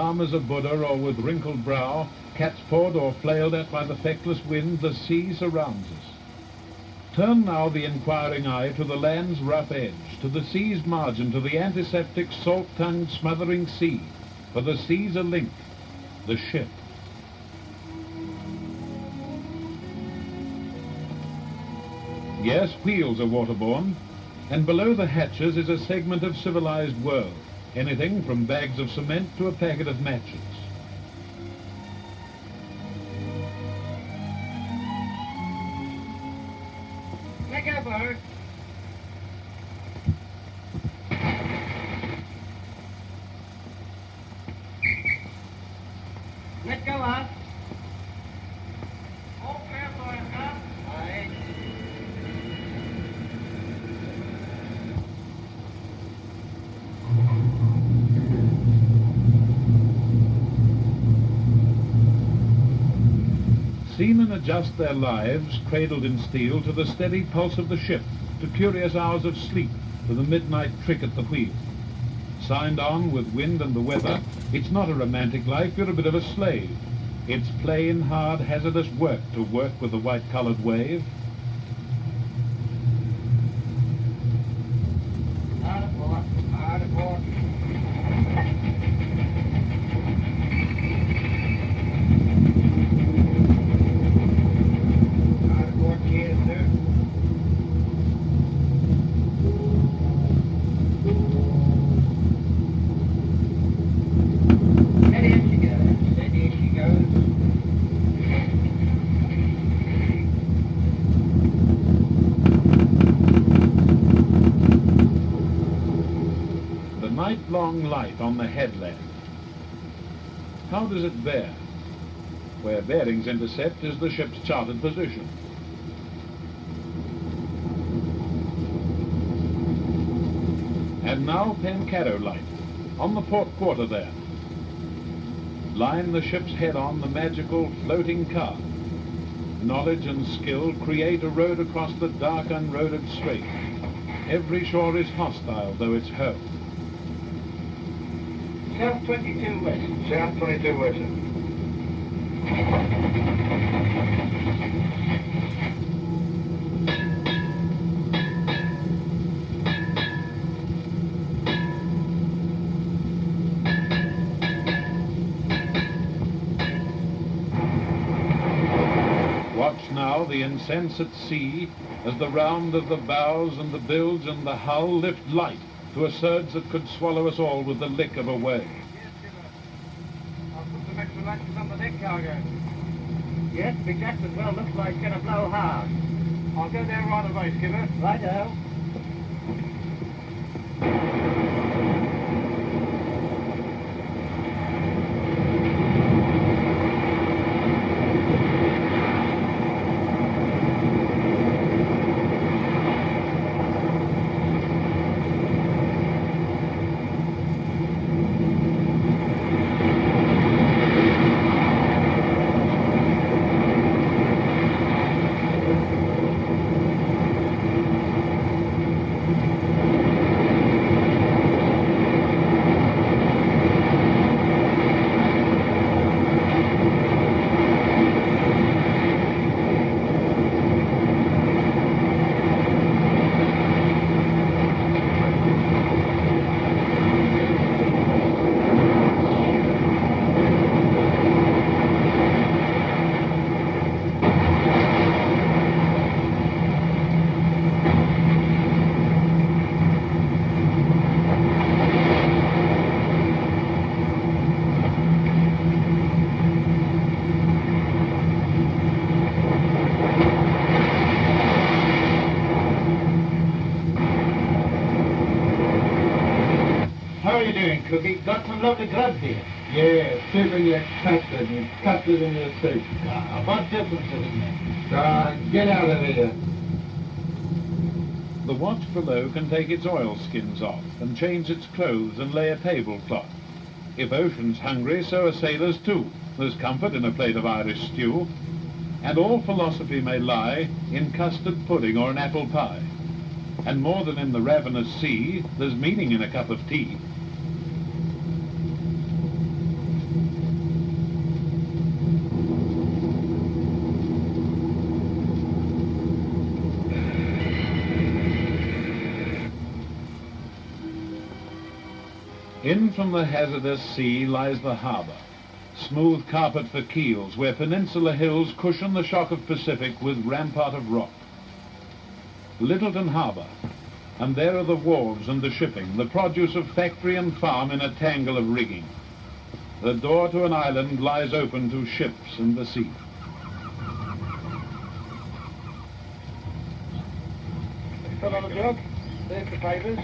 calm as a Buddha or with wrinkled brow, cat's-pawed or flailed at by the feckless wind, the sea surrounds us. Turn now the inquiring eye to the land's rough edge, to the sea's margin, to the antiseptic, salt-tongued, smothering sea, for the sea's a link, the ship. Yes, wheels are waterborne, and below the hatches is a segment of civilized world, anything from bags of cement to a packet of matches. Let go, Bo. Let go up. All clear for us, sir. Aye. Seamen adjust their lives, cradled in steel, to the steady pulse of the ship, to curious hours of sleep, to the midnight trick at the wheel. Signed on with wind and the weather, it's not a romantic life, you're a bit of a slave. It's plain, hard, hazardous work to work with the white-collared wave. Hard apart, hard apart. Night-long light on the headland. How does it bear? Where bearings intercept is the ship's charted position. And now Pancado light, on the port quarter there. Line the ship's head on the magical floating car. Knowledge and skill create a road across the dark unroaded strait. Every shore is hostile, though it's hurled. South 22 west. South 22 west. Watch now the insensate sea as the round of the bows and the bilge and the hull lift light to a surge that could swallow us all with the lick of a wave. Yes, skipper. I'll put some extra matches on the deck cargo. Yes, Big Jacksonville looks like it's going to blow hard. I'll go there right away, skipper. Righto. How are you doing, Cookie? Got some lovely grubs here. Yeah, sipping your custard and custard in your soup. What difference does it make? Get out of here. The watch below can take its oilskins off and change its clothes and lay a tablecloth. If ocean's hungry, so are sailors too. There's comfort in a plate of Irish stew. And all philosophy may lie in custard pudding or an apple pie. And more than in the ravenous sea, there's meaning in a cup of tea. In from the hazardous sea lies the harbour, smooth carpet for keels, where peninsula hills cushion the shock of Pacific with rampart of rock. Lyttelton harbour, and there are the wharves and the shipping, the produce of factory and farm in a tangle of rigging. The door to an island lies open to ships and the sea. Fill on the job. There's the papers.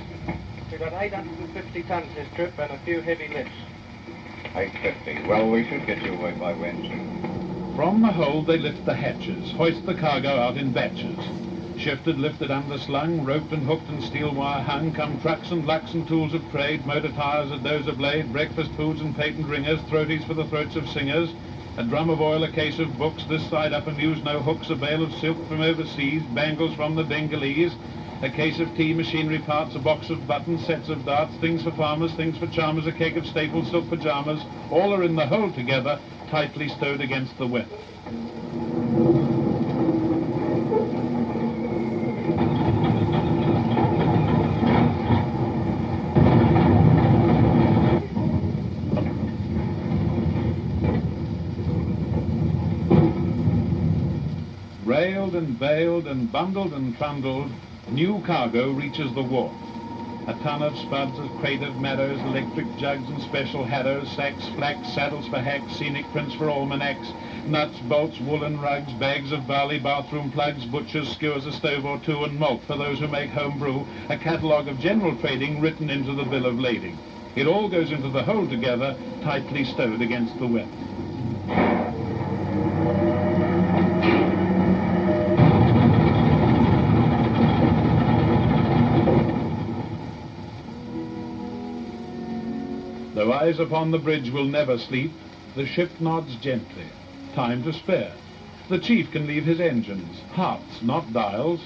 We've got 850 tons this trip and a few heavy lifts. 850. Well, we should get you away by wind. From the hold they lift the hatches, hoist the cargo out in batches. Shifted, lifted, underslung, roped and hooked and steel wire hung, come trucks and lucks and tools of trade, motor tires, a dozer blade, breakfast foods and patent ringers, throaties for the throats of singers, a drum of oil, a case of books, this side up and use no hooks, a bale of silk from overseas, bangles from the Bengalese, a case of tea, machinery parts, a box of buttons, sets of darts, things for farmers, things for charmers, a cake of staples, silk pyjamas, all are in the hold together, tightly stowed against the wet. Railed and baled and bundled and trundled, new cargo reaches the wharf. A ton of spuds, a crate of maddows, electric jugs and special haddows, sacks, flax, saddles for hacks, scenic prints for almanacs, nuts, bolts, woolen rugs, bags of barley, bathroom plugs, butchers, skewers, a stove or two, and malt for those who make home brew, a catalogue of general trading written into the bill of lading. It all goes into the hold together, tightly stowed against the wet. Though eyes upon the bridge will never sleep, the ship nods gently. Time to spare. The chief can leave his engines, hearts, not dials,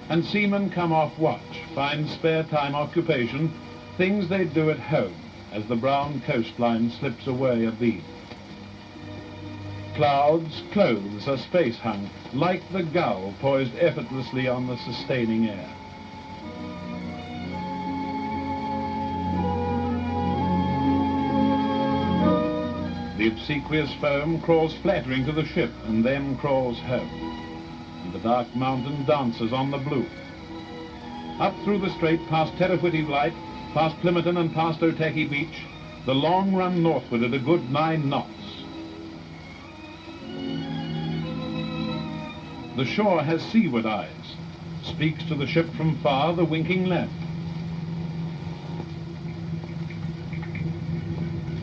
and seamen come off watch, find spare time occupation, things they do at home, as the brown coastline slips away abeam. Clouds, clothes are space hung, like the gull poised effortlessly on the sustaining air. The obsequious foam crawls flattering to the ship and then crawls home. And the dark mountain dances on the blue. Up through the strait, past Terrawhitty Light, past Plympton and past Otaki Beach, the long run northward at a good 9 knots. The shore has seaward eyes, speaks to the ship from far, the winking land.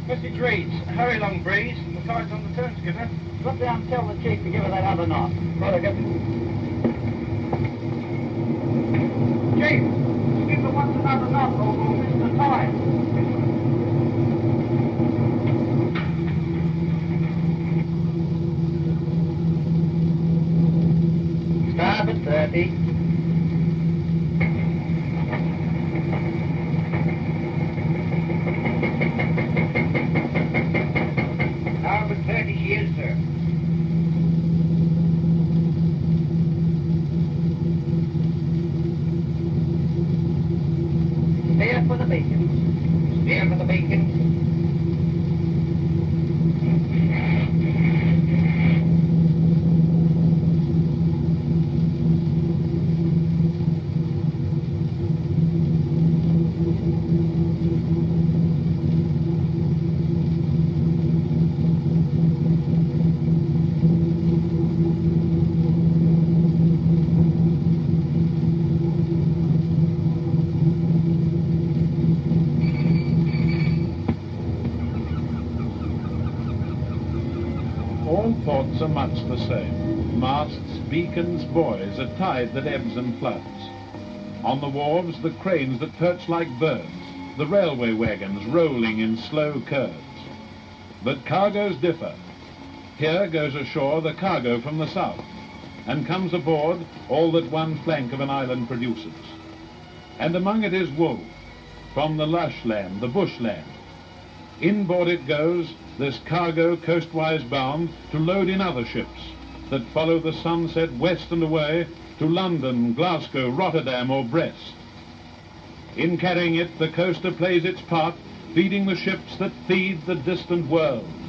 Message reads, hurry long breeze, the tide's on the turn, skipper. Drop down and tell the chief to give her that other knot. Right, Chief, skipper wants another knot or we'll miss the tide. Starboard 30. Starboard 30 years, sir. Steer for the beacon. Steer for the beacon. All ports are much the same. Masts, beacons, buoys, a tide that ebbs and floods. On the wharves, the cranes that perch like birds, the railway wagons rolling in slow curves. But cargoes differ. Here goes ashore the cargo from the south, and comes aboard all that one flank of an island produces. And among it is wool, from the lush land, the bushland. Inboard it goes, this cargo coastwise bound, to load in other ships that follow the sunset west and away to London, Glasgow, Rotterdam or Brest. In carrying it, the coaster plays its part feeding the ships that feed the distant world.